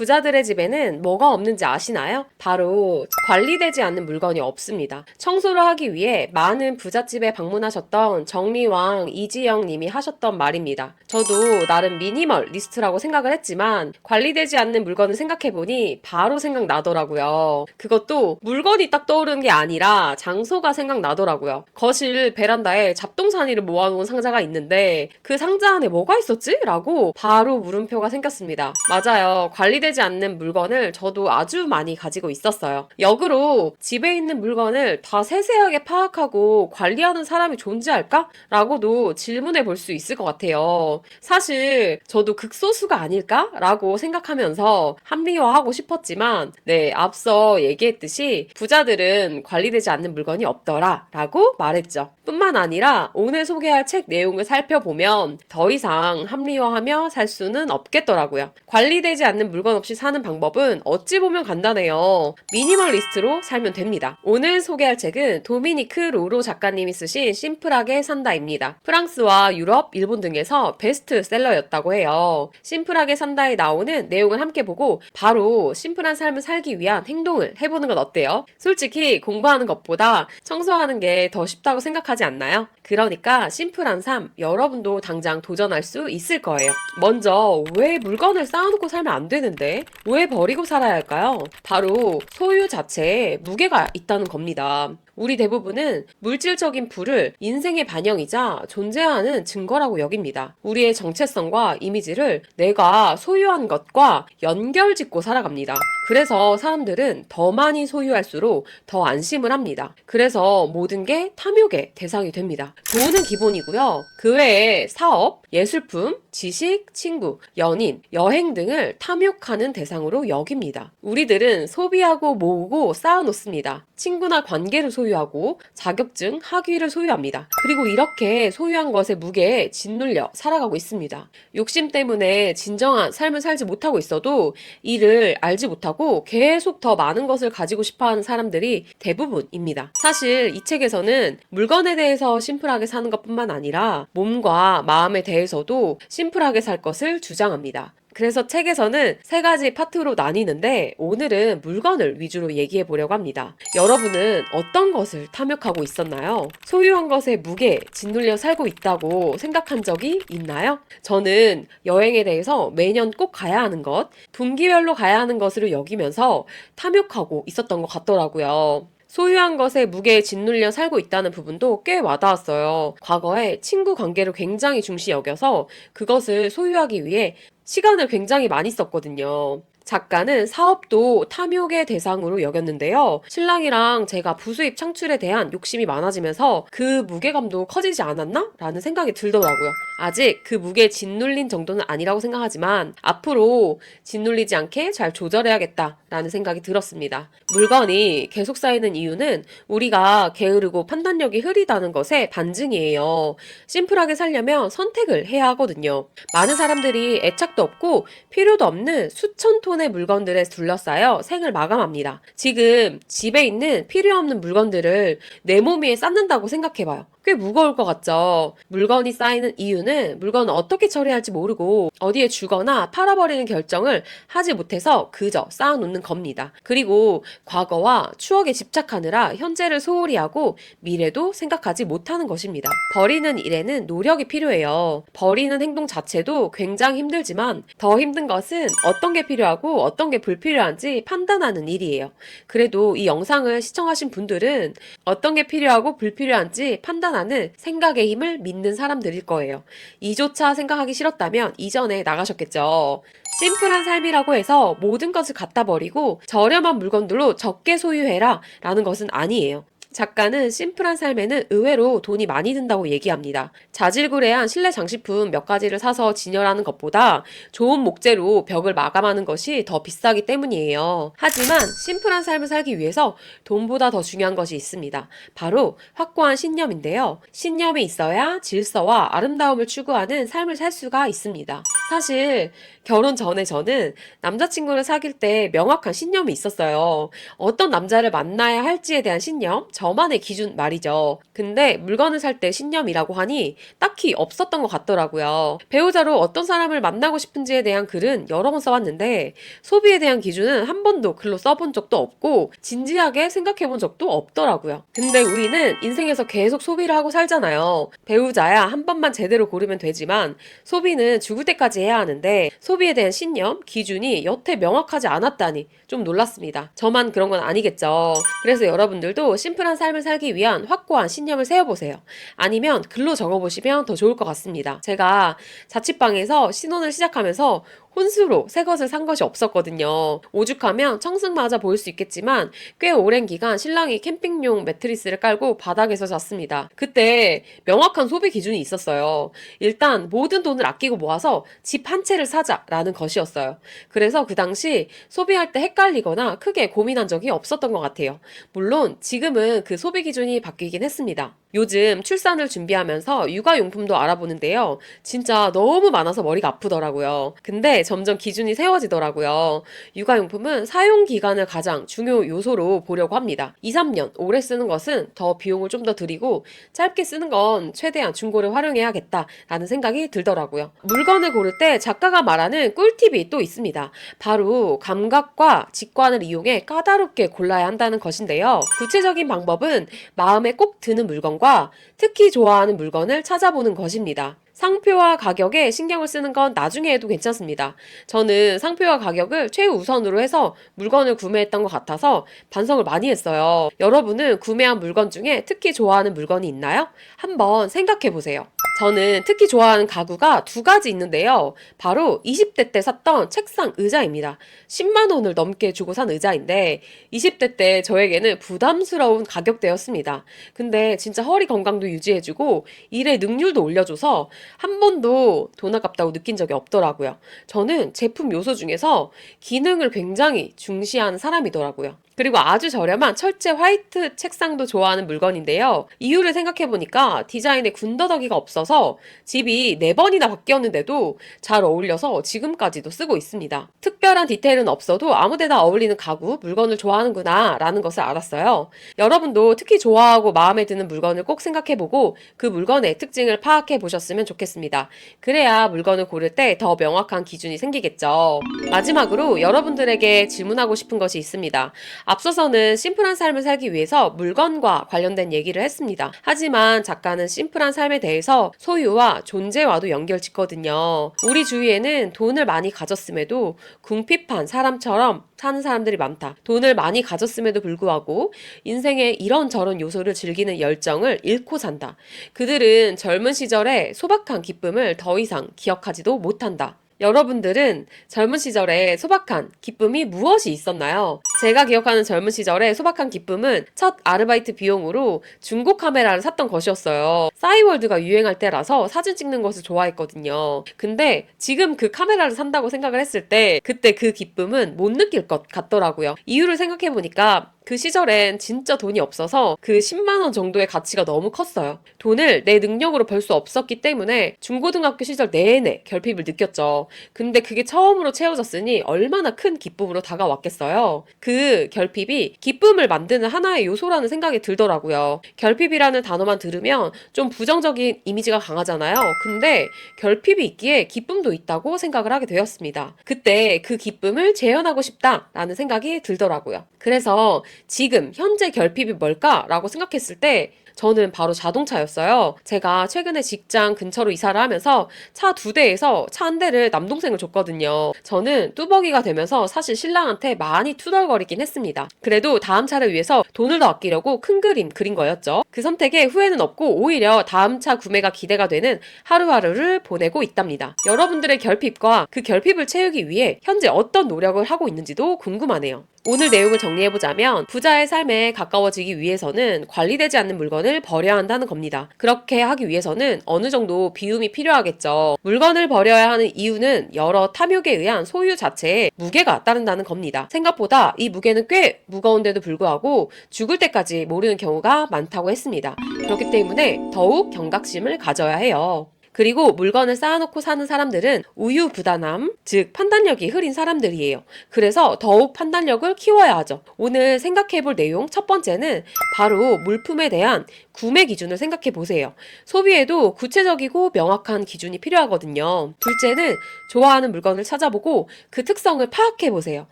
부자들의 집에는 뭐가 없는지 아시나요? 바로 관리되지 않는 물건이 없습니다. 청소를 하기 위해 많은 부잣집에 방문하셨던 정리왕 이지영 님이 하셨던 말입니다. 저도 나름 미니멀 리스트라고 생각을 했지만 관리되지 않는 물건을 생각해보니 바로 생각나더라고요. 그것도 물건이 딱 떠오르는 게 아니라 장소가 생각나더라고요. 거실 베란다에 잡동사니를 모아놓은 상자가 있는데 그 상자 안에 뭐가 있었지? 라고 바로 물음표가 생겼습니다. 맞아요. 관리되지 않는 물건을 저도 아주 많이 가지고 있었어요. 역으로 집에 있는 물건을 다 세세하게 파악하고 관리하는 사람이 존재할까? 라고도 질문해 볼 수 있을 것 같아요. 사실 저도 극소수가 아닐까? 라고 생각하면서 합리화하고 싶었지만 네, 앞서 얘기했듯이 부자들은 관리되지 않는 물건이 없더라 라고 말했죠. 뿐만 아니라 오늘 소개할 책 내용을 살펴보면 더 이상 합리화하며 살 수는 없겠더라고요. 관리되지 않는 물건 없이 사는 방법은 어찌 보면 간단해요. 미니멀리스트로 살면 됩니다. 오늘 소개할 책은 도미니크 로로 작가님이 쓰신 심플하게 산다입니다. 프랑스와 유럽, 일본 등에서 베스트셀러였다고 해요. 심플하게 산다에 나오는 내용을 함께 보고 바로 심플한 삶을 살기 위한 행동을 해보는 건 어때요? 솔직히 공부하는 것보다 청소하는 게 더 쉽다고 생각하지 않나요? 그러니까 심플한 삶 여러분도 당장 도전할 수 있을 거예요. 먼저 왜 물건을 쌓아놓고 살면 안 되는데 왜 버리고 살아야 할까요? 바로 소유 자체에 무게가 있다는 겁니다. 우리 대부분은 물질적인 부를 인생의 반영이자 존재하는 증거라고 여깁니다. 우리의 정체성과 이미지를 내가 소유한 것과 연결짓고 살아갑니다. 그래서 사람들은 더 많이 소유할수록 더 안심을 합니다. 그래서 모든 게 탐욕의 대상이 됩니다. 돈은 기본이고요. 그 외에 사업, 예술품, 지식, 친구, 연인, 여행 등을 탐욕하는 대상으로 여깁니다. 우리들은 소비하고 모으고 쌓아놓습니다. 친구나 관계를 소유하고 자격증, 학위를 소유합니다. 그리고 이렇게 소유한 것의 무게에 짓눌려 살아가고 있습니다. 욕심 때문에 진정한 삶을 살지 못하고 있어도 이를 알지 못하고 계속 더 많은 것을 가지고 싶어하는 사람들이 대부분입니다. 사실 이 책에서는 물건에 대해서 심플하게 사는 것뿐만 아니라 몸과 마음에 대해서도 심플하게 살 것을 주장합니다. 그래서 책에서는 세 가지 파트로 나뉘는데 오늘은 물건을 위주로 얘기해 보려고 합니다. 여러분은 어떤 것을 탐욕하고 있었나요? 소유한 것에 무게 짓눌려 살고 있다고 생각한 적이 있나요? 저는 여행에 대해서 매년 꼭 가야 하는 것, 분기별로 가야 하는 것으로 여기면서 탐욕하고 있었던 것 같더라고요. 소유한 것에 무게에 짓눌려 살고 있다는 부분도 꽤 와닿았어요. 과거에 친구 관계를 굉장히 중시 여겨서 그것을 소유하기 위해 시간을 굉장히 많이 썼거든요. 작가는 사업도 탐욕의 대상으로 여겼는데요. 신랑이랑 제가 부수입 창출에 대한 욕심이 많아지면서 그 무게감도 커지지 않았나? 라는 생각이 들더라고요. 아직 그 무게에 짓눌린 정도는 아니라고 생각하지만 앞으로 짓눌리지 않게 잘 조절해야겠다 라는 생각이 들었습니다. 물건이 계속 쌓이는 이유는 우리가 게으르고 판단력이 흐리다는 것의 반증이에요. 심플하게 살려면 선택을 해야 하거든요. 많은 사람들이 애착도 없고 필요도 없는 수천 톤의 물건들에 둘러싸여 생을 마감합니다. 지금 집에 있는 필요 없는 물건들을 내 몸 위에 쌓는다고 생각해봐요. 꽤 무거울 것 같죠? 물건이 쌓이는 이유는 물건을 어떻게 처리할지 모르고 어디에 주거나 팔아버리는 결정을 하지 못해서 그저 쌓아놓는 겁니다. 그리고 과거와 추억에 집착하느라 현재를 소홀히 하고 미래도 생각하지 못하는 것입니다. 버리는 일에는 노력이 필요해요. 버리는 행동 자체도 굉장히 힘들지만 더 힘든 것은 어떤 게 필요하고 어떤 게 불필요한지 판단하는 일이에요. 그래도 이 영상을 시청하신 분들은 어떤 게 필요하고 불필요한지 판단하는 생각의 힘을 믿는 사람들일 거예요. 이조차 생각하기 싫었다면 이전에 나가셨겠죠. 심플한 삶이라고 해서 모든 것을 갖다 버리고 저렴한 물건들로 적게 소유해라 라는 것은 아니에요. 작가는 심플한 삶에는 의외로 돈이 많이 든다고 얘기합니다. 자질구레한 실내 장식품 몇 가지를 사서 진열하는 것보다 좋은 목재로 벽을 마감하는 것이 더 비싸기 때문이에요. 하지만 심플한 삶을 살기 위해서 돈보다 더 중요한 것이 있습니다. 바로 확고한 신념인데요. 신념이 있어야 질서와 아름다움을 추구하는 삶을 살 수가 있습니다. 사실 결혼 전에 저는 남자친구를 사귈 때 명확한 신념이 있었어요. 어떤 남자를 만나야 할지에 대한 신념, 저만의 기준 말이죠. 근데 물건을 살 때 신념이라고 하니 딱히 없었던 것 같더라고요. 배우자로 어떤 사람을 만나고 싶은지에 대한 글은 여러 번 써봤는데 소비에 대한 기준은 한 번도 글로 써본 적도 없고 진지하게 생각해본 적도 없더라고요. 근데 우리는 인생에서 계속 소비를 하고 살잖아요. 배우자야 한 번만 제대로 고르면 되지만 소비는 죽을 때까지 해야 하는데 소비에 대한 신념, 기준이 여태 명확하지 않았다니 좀 놀랐습니다. 저만 그런 건 아니겠죠. 그래서 여러분들도 심플한 삶을 살기 위한 확고한 신념을 세워보세요. 아니면 글로 적어보시면 더 좋을 것 같습니다. 제가 자취방에서 신혼을 시작하면서 혼수로 새 것을 산 것이 없었거든요. 오죽하면 청승맞아 보일 수 있겠지만 꽤 오랜 기간 신랑이 캠핑용 매트리스를 깔고 바닥에서 잤습니다. 그때 명확한 소비 기준이 있었어요. 일단 모든 돈을 아끼고 모아서 집 한 채를 사자라는 것이었어요. 그래서 그 당시 소비할 때 헷갈리거나 크게 고민한 적이 없었던 것 같아요. 물론 지금은 그 소비 기준이 바뀌긴 했습니다. 요즘 출산을 준비하면서 육아용품도 알아보는데요. 진짜 너무 많아서 머리가 아프더라고요. 근데 점점 기준이 세워지더라고요. 육아용품은 사용기간을 가장 중요 요소로 보려고 합니다. 2, 3년 오래 쓰는 것은 더 비용을 좀 더 들이고 짧게 쓰는 건 최대한 중고를 활용해야겠다라는 생각이 들더라고요. 물건을 고를 때 작가가 말하는 꿀팁이 또 있습니다. 바로 감각과 직관을 이용해 까다롭게 골라야 한다는 것인데요. 구체적인 방법은 마음에 꼭 드는 물건과 특히 좋아하는 물건을 찾아보는 것입니다. 상표와 가격에 신경을 쓰는 건 나중에 해도 괜찮습니다. 저는 상표와 가격을 최우선으로 해서 물건을 구매했던 것 같아서 반성을 많이 했어요. 여러분은 구매한 물건 중에 특히 좋아하는 물건이 있나요? 한번 생각해 보세요. 저는 특히 좋아하는 가구가 두 가지 있는데요. 바로 20대 때 샀던 책상 의자입니다. 10만 원을 넘게 주고 산 의자인데 20대 때 저에게는 부담스러운 가격대였습니다. 근데 진짜 허리 건강도 유지해주고 일의 능률도 올려줘서 한 번도 돈 아깝다고 느낀 적이 없더라고요. 저는 제품 요소 중에서 기능을 굉장히 중시하는 사람이더라고요. 그리고 아주 저렴한 철제 화이트 책상도 좋아하는 물건인데요. 이유를 생각해보니까 디자인에 군더더기가 없어서 집이 4번이나 바뀌었는데도 잘 어울려서 지금까지도 쓰고 있습니다. 특별한 디테일은 없어도 아무데나 어울리는 가구, 물건을 좋아하는구나 라는 것을 알았어요. 여러분도 특히 좋아하고 마음에 드는 물건을 꼭 생각해보고 그 물건의 특징을 파악해보셨으면 좋겠습니다. 그래야 물건을 고를 때 더 명확한 기준이 생기겠죠. 마지막으로 여러분들에게 질문하고 싶은 것이 있습니다. 앞서서는 심플한 삶을 살기 위해서 물건과 관련된 얘기를 했습니다. 하지만 작가는 심플한 삶에 대해서 소유와 존재와도 연결짓거든요. 우리 주위에는 돈을 많이 가졌음에도 궁핍한 사람처럼 사는 사람들이 많다. 돈을 많이 가졌음에도 불구하고 인생의 이런저런 요소를 즐기는 열정을 잃고 산다. 그들은 젊은 시절에 소박한 기쁨을 더 이상 기억하지도 못한다. 여러분들은 젊은 시절에 소박한 기쁨이 무엇이 있었나요? 제가 기억하는 젊은 시절에 소박한 기쁨은 첫 아르바이트 비용으로 중고 카메라를 샀던 것이었어요. 싸이월드가 유행할 때라서 사진 찍는 것을 좋아했거든요. 근데 지금 그 카메라를 산다고 생각을 했을 때 그때 그 기쁨은 못 느낄 것 같더라고요. 이유를 생각해보니까 그 시절엔 진짜 돈이 없어서 그 10만 원 정도의 가치가 너무 컸어요. 돈을 내 능력으로 벌 수 없었기 때문에 중고등학교 시절 내내 결핍을 느꼈죠. 근데 그게 처음으로 채워졌으니 얼마나 큰 기쁨으로 다가왔겠어요. 그 결핍이 기쁨을 만드는 하나의 요소라는 생각이 들더라고요. 결핍이라는 단어만 들으면 좀 부정적인 이미지가 강하잖아요. 근데 결핍이 있기에 기쁨도 있다고 생각을 하게 되었습니다. 그때 그 기쁨을 재현하고 싶다라는 생각이 들더라고요. 그래서 지금 현재 결핍이 뭘까라고 생각했을 때 저는 바로 자동차였어요. 제가 최근에 직장 근처로 이사를 하면서 차 2대에서 차 1대를 남동생을 줬거든요. 저는 뚜벅이가 되면서 사실 신랑한테 많이 투덜거리긴 했습니다. 그래도 다음 차를 위해서 돈을 더 아끼려고 큰 그림 그린 거였죠. 그 선택에 후회는 없고 오히려 다음 차 구매가 기대가 되는 하루하루를 보내고 있답니다. 여러분들의 결핍과 그 결핍을 채우기 위해 현재 어떤 노력을 하고 있는지도 궁금하네요. 오늘 내용을 정리해보자면 부자의 삶에 가까워지기 위해서는 관리되지 않는 물건을 버려야 한다는 겁니다. 그렇게 하기 위해서는 어느 정도 비움이 필요하겠죠. 물건을 버려야 하는 이유는 여러 탐욕에 의한 소유 자체에 무게가 따른다는 겁니다. 생각보다 이 무게는 꽤 무거운데도 불구하고 죽을 때까지 모르는 경우가 많다고 했습니다. 그렇기 때문에 더욱 경각심을 가져야 해요. 그리고 물건을 쌓아놓고 사는 사람들은 우유부단함, 즉 판단력이 흐린 사람들이에요. 그래서 더욱 판단력을 키워야 하죠. 오늘 생각해볼 내용 첫 번째는 바로 물품에 대한 구매 기준을 생각해 보세요. 소비에도 구체적이고 명확한 기준이 필요하거든요. 둘째는 좋아하는 물건을 찾아보고 그 특성을 파악해 보세요.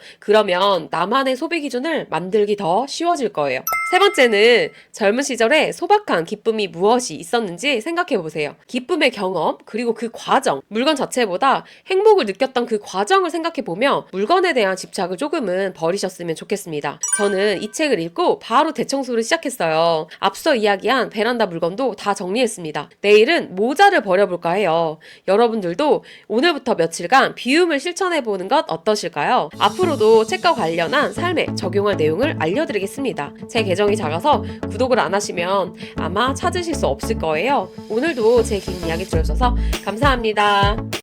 그러면 나만의 소비 기준을 만들기 더 쉬워질 거예요. 세 번째는 젊은 시절에 소박한 기쁨이 무엇이 있었는지 생각해 보세요. 기쁨의 경험, 그리고 그 과정, 물건 자체보다 행복을 느꼈던 그 과정을 생각해 보며 물건에 대한 집착을 조금은 버리셨으면 좋겠습니다. 저는 이 책을 읽고 바로 대청소를 시작했어요. 앞서 이야기한 베란다 물건도 다 정리했습니다. 내일은 모자를 버려볼까 해요. 여러분들도 오늘부터 며칠간 비움을 실천해보는 것 어떠실까요? 앞으로도 책과 관련한 삶에 적용할 내용을 알려드리겠습니다. 제 계정이 작아서 구독을 안 하시면 아마 찾으실 수 없을 거예요. 오늘도 제 긴 이야기 들어주셔서 감사합니다.